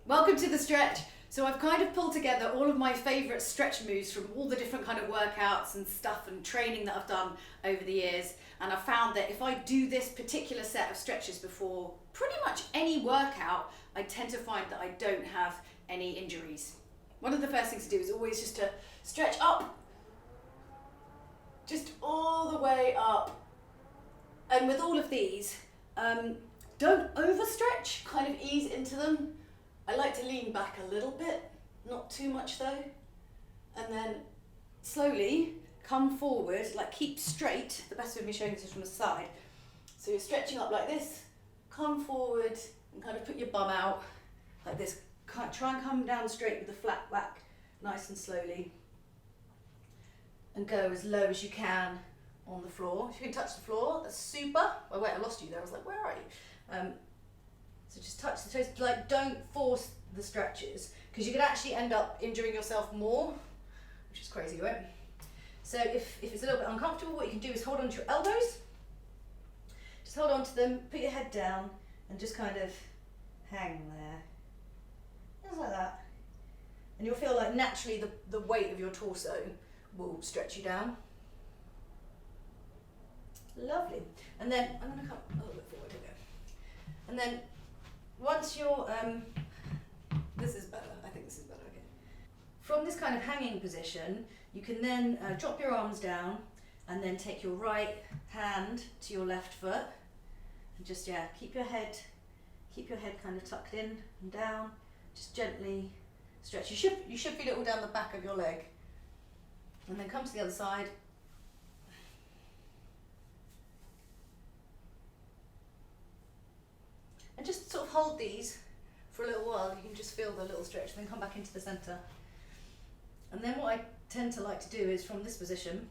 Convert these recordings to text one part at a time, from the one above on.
Welcome to the stretch. So I've kind of pulled together all of my favourite stretch moves from all the different kind of workouts and stuff and training that I've done over the years. And I've found that if I do this particular set of stretches before pretty much any workout, I tend to find that I don't have any injuries. One of the first things to do is always just to stretch up, just all the way up. And with all of these, don't overstretch, kind of ease into them. I like to lean back a little bit, not too much though. And then slowly come forward, like keep straight. The best way of me showing this is from the side. So you're stretching up like this, come forward and kind of put your bum out like this. Try and come down straight with the flat back, nice and slowly. And go as low as you can on the floor. If you can touch the floor, that's super. Oh wait, I lost you there. I was like, where are you? So just touch the toes, like don't force the stretches because you could actually end up injuring yourself more, which is crazy, right? So if it's a little bit uncomfortable, what you can do is hold on to your elbows. Just hold on to them, put your head down and just kind of hang there. Just like that. And you'll feel like naturally the weight of your torso will stretch you down. Lovely. And then I'm going to come a little bit forward here. And then once you're, this is better, I think this is better, okay. From this kind of hanging position, you can then drop your arms down and then take your right hand to your left foot and just, keep your head kind of tucked in and down, just gently stretch. You should feel it all down the back of your leg. And then come to the other side. And just sort of hold these for a little while. You can just feel the little stretch, then come back into the centre. And then what I tend to like to do is from this position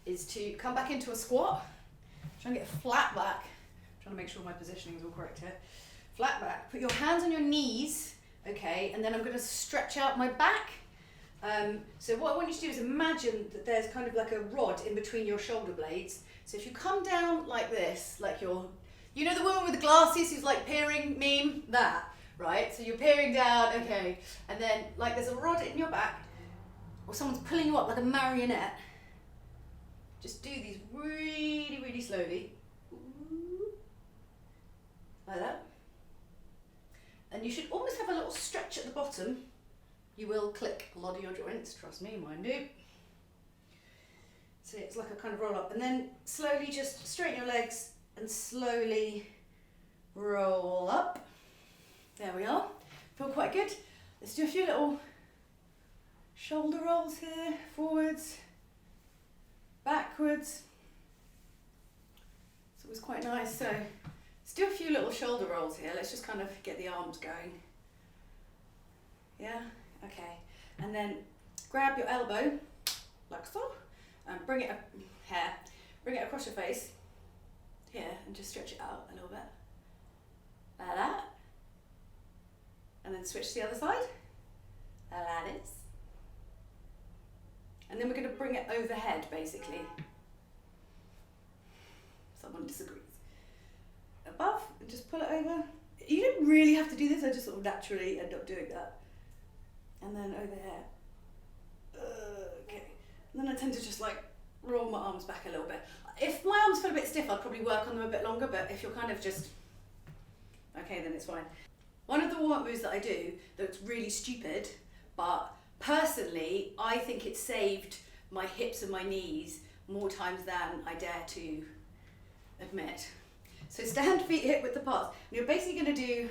is to come back into a squat. Try and get flat back. I'm trying to make sure my positioning is all correct here. Flat back. Put your hands on your knees, okay, and then I'm going to stretch out my back. So what I want you to do is imagine that there's kind of like a rod in between your shoulder blades. So if you come down like this, like you're, you know the woman with the glasses who's like peering meme? That, right? So you're peering down, okay, and then like there's a rod in your back or someone's pulling you up like a marionette. Just do these really, really slowly. Like that. And you should almost have a little stretch at the bottom. You will click a lot of your joints, trust me, mine do. So it's like a kind of roll up. And then slowly just straighten your legs and slowly roll up. There we are. Feel quite good. Let's do a few little shoulder rolls here. Forwards, backwards. It's always quite nice. So let's do a few little shoulder rolls here. Let's just kind of get the arms going. Yeah, okay. And then grab your elbow, like so, and bring it across your face. Here, and just stretch it out a little bit, like that, and then switch to the other side, like this, and then we're going to bring it overhead basically. Someone disagrees. Above, and just pull it over. You don't really have to do this, I just sort of naturally end up doing that. And then over here, okay, and then I tend to just like roll my arms back a little bit. If my arms feel a bit stiff, I'd probably work on them a bit longer, but if you're kind of just, okay, then it's fine. One of the warm-up moves that I do that's really stupid, but personally, I think it saved my hips and my knees more times than I dare to admit. So stand feet hip width apart, and you're basically gonna do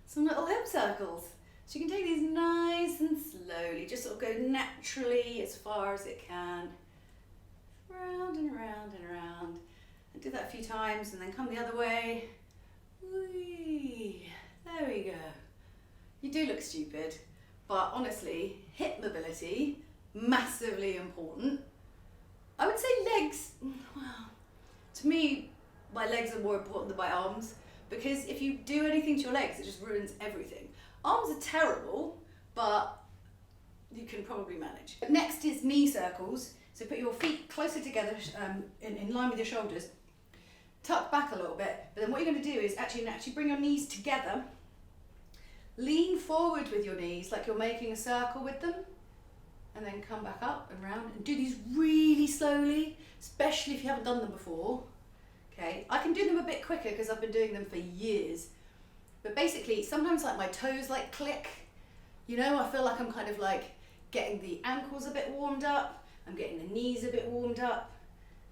some little hip circles. So you can take these nice and slowly, just sort of go naturally as far as it can. Round and round and round, and do that a few times, and then come the other way. Whee. There we go. You do look stupid, but honestly, hip mobility, massively important. I would say legs, well, to me, my legs are more important than my arms, because if you do anything to your legs, it just ruins everything. Arms are terrible, but you can probably manage. Next is knee circles. So put your feet closer together in line with your shoulders. Tuck back a little bit, but then what you're going to do is actually bring your knees together lean forward with your knees like you're making a circle with them, and then come back up and round, and do these really slowly, especially if you haven't done them before. Okay, I can do them a bit quicker because I've been doing them for years, but basically sometimes like my toes like click, you know, I feel like I'm kind of like getting the ankles a bit warmed up, I'm getting the knees a bit warmed up,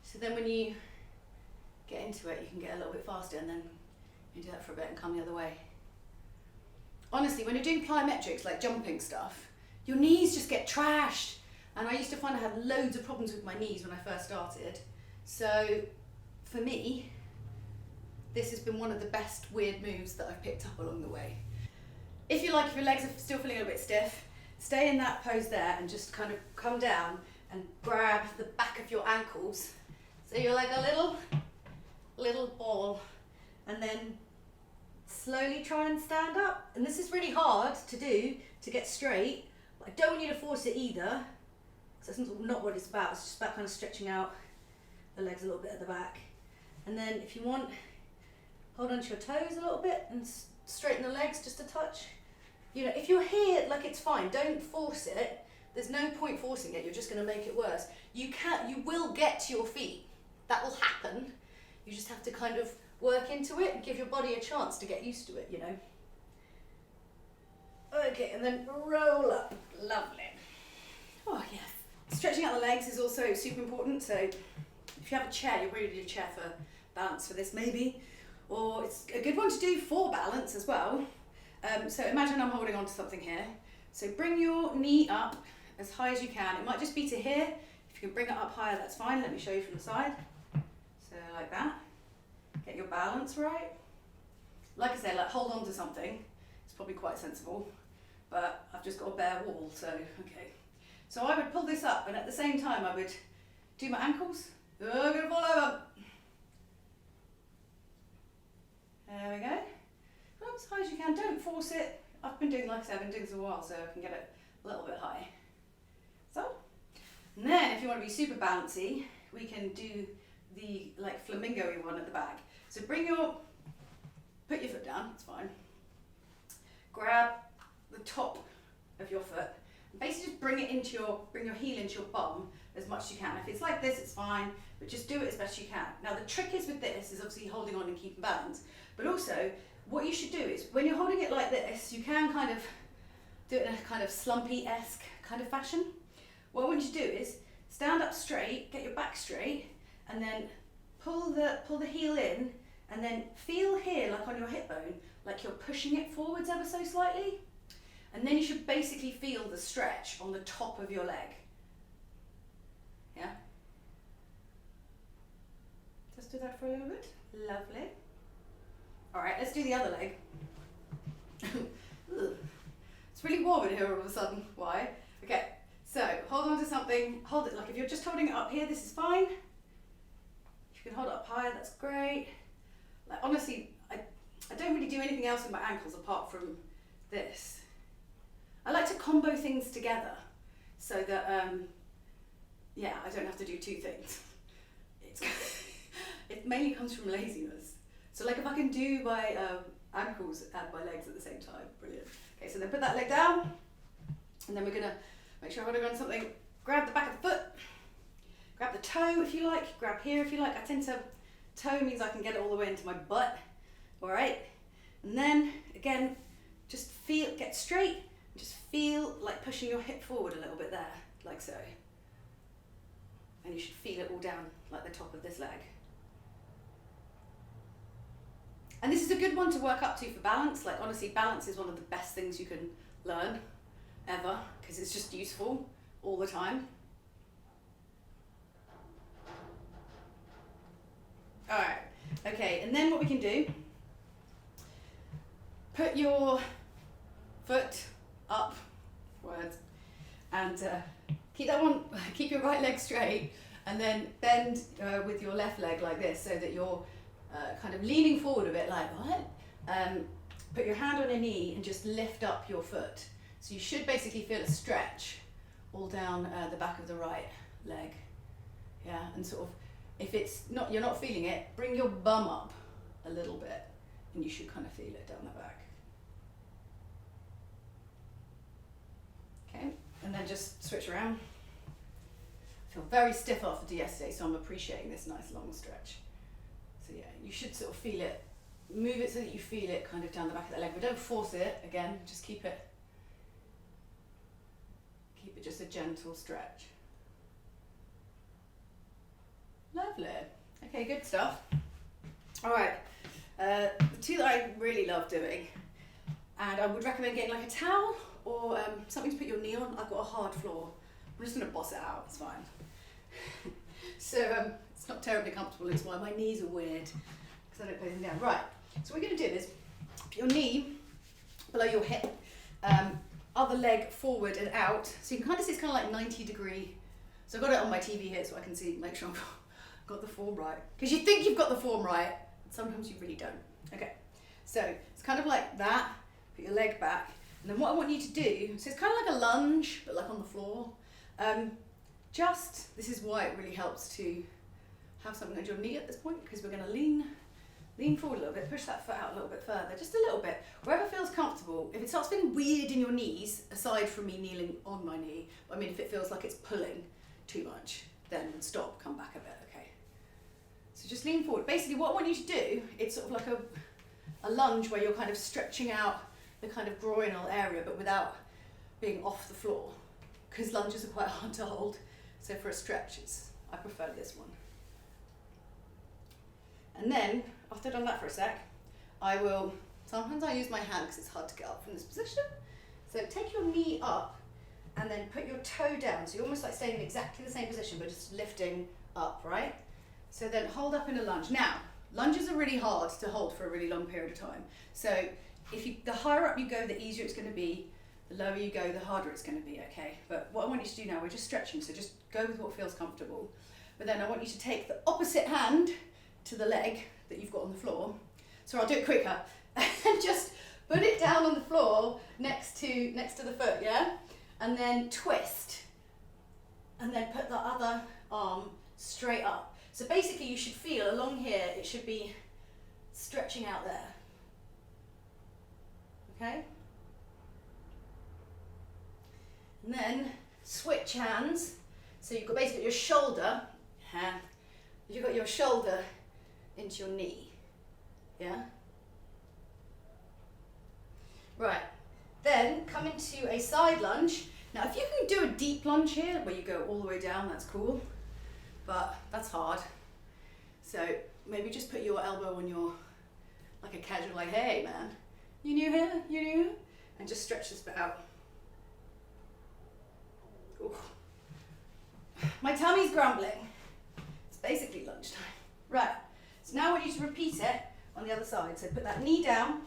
so then when you get into it you can get a little bit faster, and then you do that for a bit and come the other way. Honestly, when you're doing plyometrics, like jumping stuff, your knees just get trashed, and I used to find I had loads of problems with my knees when I first started. So for me, this has been one of the best weird moves that I've picked up along the way. If you like, if your legs are still feeling a bit stiff, stay in that pose there and just kind of come down and grab the back of your ankles. So you're like a little ball, and then slowly try and stand up. And this is really hard to do, to get straight, but I don't want you to force it either, because that's not what it's about. It's just about kind of stretching out the legs a little bit at the back. And then if you want, hold on to your toes a little bit and straighten the legs just a touch. You know, if you're here, like, it's fine, don't force it. There's no point forcing it, you're just going to make it worse. You will get to your feet. That will happen. You just have to kind of work into it and give your body a chance to get used to it, you know. Okay, and then roll up. Lovely. Oh, yes. Stretching out the legs is also super important. So if you have a chair, you'll really need a chair for balance for this maybe. Or it's a good one to do for balance as well. So imagine I'm holding on to something here. So bring your knee up as high as you can. It might just be to here. If you can bring it up higher, that's fine. Let me show you from the side. So like that. Get your balance right. Like I said, like hold on to something. It's probably quite sensible, but I've just got a bare wall, so okay. So I would pull this up, and at the same time I would do my ankles. Oh, I'm gonna fall over. There we go. Up as high as you can, don't force it. I've been doing, like I said, I've been doing this a while, so I can get it a little bit high. So, and then if you want to be super bouncy, we can do the like flamingo-y one at the back. So put your foot down, it's fine. Grab the top of your foot, and basically just bring your heel into your bum as much as you can. If it's like this, it's fine, but just do it as best you can. Now the trick is with this is obviously holding on and keeping balance, but also what you should do is when you're holding it like this, you can kind of do it in a kind of slumpy-esque kind of fashion. What I want you to do is stand up straight, get your back straight, and then pull the heel in, and then feel here, like on your hip bone, like you're pushing it forwards ever so slightly. And then you should basically feel the stretch on the top of your leg. Yeah? Just do that for a little bit. Lovely. All right, let's do the other leg. It's really warm in here all of a sudden. Why? Okay, so hold on to something. Hold it, like if you're just holding it up here, this is fine. If you can hold it up higher, that's great. Like honestly, I don't really do anything else with my ankles apart from this. I like to combo things together so that, yeah, I don't have to do two things. It mainly comes from laziness. So like if I can do my ankles and my legs at the same time, brilliant. Okay, so then put that leg down, and then we're gonna make sure I'm holding on to something. Grab the back of the foot, grab the toe if you like, grab here if you like. I tend to, toe means I can get it all the way into my butt, all right? And then again, just feel, get straight, just feel like pushing your hip forward a little bit there, like so. And you should feel it all down, like the top of this leg. And this is a good one to work up to for balance. Like honestly, balance is one of the best things you can learn ever, because it's just useful all the time. All right, okay, and then what we can do, put your foot upwards, and keep keep your right leg straight, and then bend with your left leg like this, so that you're kind of leaning forward a bit, like what? Put your hand on your knee and just lift up your foot. So you should basically feel a stretch all down the back of the right leg. Yeah, and sort of, if it's not, you're not feeling it, bring your bum up a little bit, and you should kind of feel it down the back. and then just switch around. I feel very stiff after yesterday, so I'm appreciating this nice long stretch. So yeah, you should sort of feel it. Move it so that you feel it kind of down the back of the leg, but don't force it. Again, just keep it just a gentle stretch. Lovely. Okay, good stuff. All right, the two that I really love doing, and I would recommend getting like a towel or something to put your knee on. I've got a hard floor. I'm just gonna boss it out, it's fine. So it's not terribly comfortable, it's why my knees are weird, because I don't put them down. Right, so what we're gonna do is, put your knee below your hip, other leg forward and out, so you can kind of see it's kind of like 90-degree. So I've got it on my TV here so I can see, make sure I've got the form right. Because you think you've got the form right, sometimes you really don't. Okay, so it's kind of like that, put your leg back, and then what I want you to do, so it's kind of like a lunge, but like on the floor. This is why it really helps to have something on your knee at this point, because we're going to lean forward a little bit, push that foot out a little bit further, just a little bit, wherever feels comfortable. If it starts feeling weird in your knees, aside from me kneeling on my knee, I mean if it feels like it's pulling too much, then stop, come back a bit, okay? So just lean forward. Basically what I want you to do, it's sort of like a lunge where you're kind of stretching out the kind of groinal area, but without being off the floor, because lunges are quite hard to hold. So for a stretch, I prefer this one. And then, after I've done that for a sec, sometimes I use my hand because it's hard to get up from this position. So take your knee up and then put your toe down. So you're almost like staying in exactly the same position, but just lifting up, right? So then hold up in a lunge. Now, lunges are really hard to hold for a really long period of time. So the higher up you go, the easier it's going to be. The lower you go, the harder it's going to be, okay? But what I want you to do now, we're just stretching, so just go with what feels comfortable. But then I want you to take the opposite hand to the leg that you've got on the floor. So I'll do it quicker. And just put it down on the floor next to the foot, yeah? And then twist. And then put the other arm straight up. So basically you should feel along here, it should be stretching out there. Okay? And then switch hands. So you've got basically your shoulder, you've got your shoulder into your knee, yeah? Right, then come into a side lunge. Now if you can do a deep lunge here, where you go all the way down, that's cool, but that's hard. So maybe just put your elbow on your, like a casual, like, hey man, you new here, you new? And just stretch this bit out. Ooh. My tummy's grumbling. It's basically lunchtime. Right, so now I want you to repeat it on the other side. So put that knee down,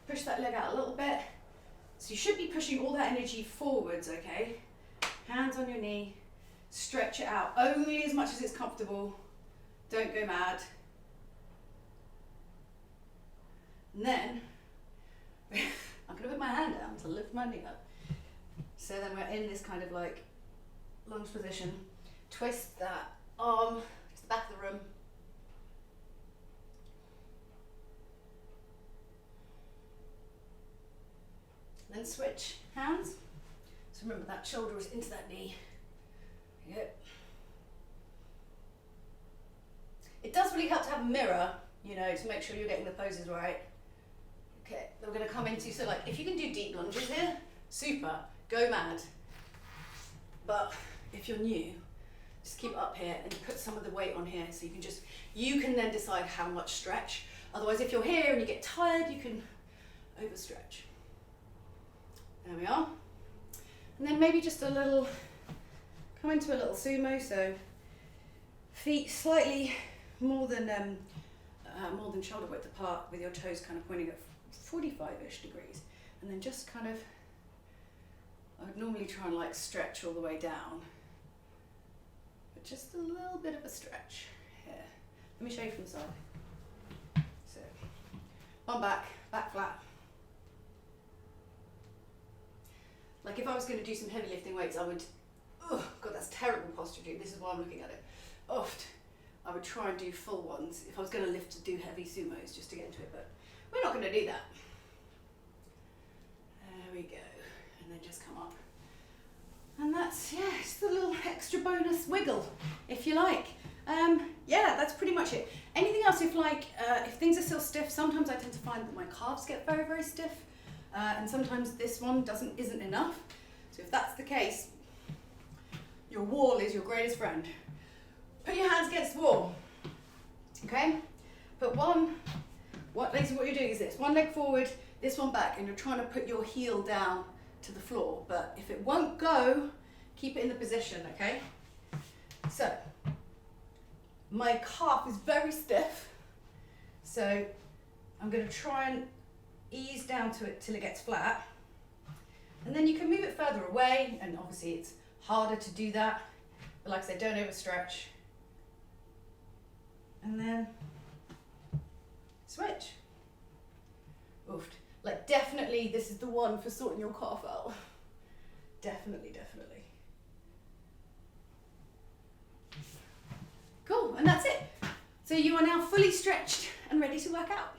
push that leg out a little bit. So you should be pushing all that energy forwards, okay? Hands on your knee, stretch it out only as much as it's comfortable. Don't go mad. And then, I'm gonna put my hand down to lift my knee up. So then we're in this kind of like lunge position. Twist that arm to the back of the room. Then switch hands. So remember that shoulder is into that knee. Yep. It does really help to have a mirror, you know, to make sure you're getting the poses right. Okay, then we're going to come into, so like if you can do deep lunges here, super, go mad. But if you're new, just keep it up here and put some of the weight on here so you can then decide how much stretch. Otherwise, if you're here and you get tired, you can overstretch. There we are. And then maybe just a little, come into a little sumo, so feet slightly more than shoulder width apart with your toes kind of pointing at 45-ish degrees. And then just kind of, I would normally try and like stretch all the way down, but just a little bit of a stretch here. Let me show you from the side. So, one back flat. Like if I was going to do some heavy lifting weights, I would, oh God, that's terrible posture, dude. This is why I'm looking at it. I would try and do full ones if I was going to lift to do heavy sumos just to get into it, but we're not going to do that. There we go. And then then just come up. And that's, yeah, just a little extra bonus wiggle, if you like. Yeah, that's pretty much it. Anything else, if things are still stiff, sometimes I tend to find that my calves get very, very stiff, and sometimes this one isn't enough. So if that's the case, your wall is your greatest friend. Put your hands against the wall, okay? Put basically what you're doing is this, one leg forward, this one back, and you're trying to put your heel down to the floor, but if it won't go, keep it in the position, okay? So, my calf is very stiff, so I'm going to try and ease down to it till it gets flat, and then you can move it further away, and obviously it's harder to do that, but like I said, don't overstretch, and then switch. Oof. Like, definitely this is the one for sorting your calf out. Definitely. Cool, and that's it. So you are now fully stretched and ready to work out.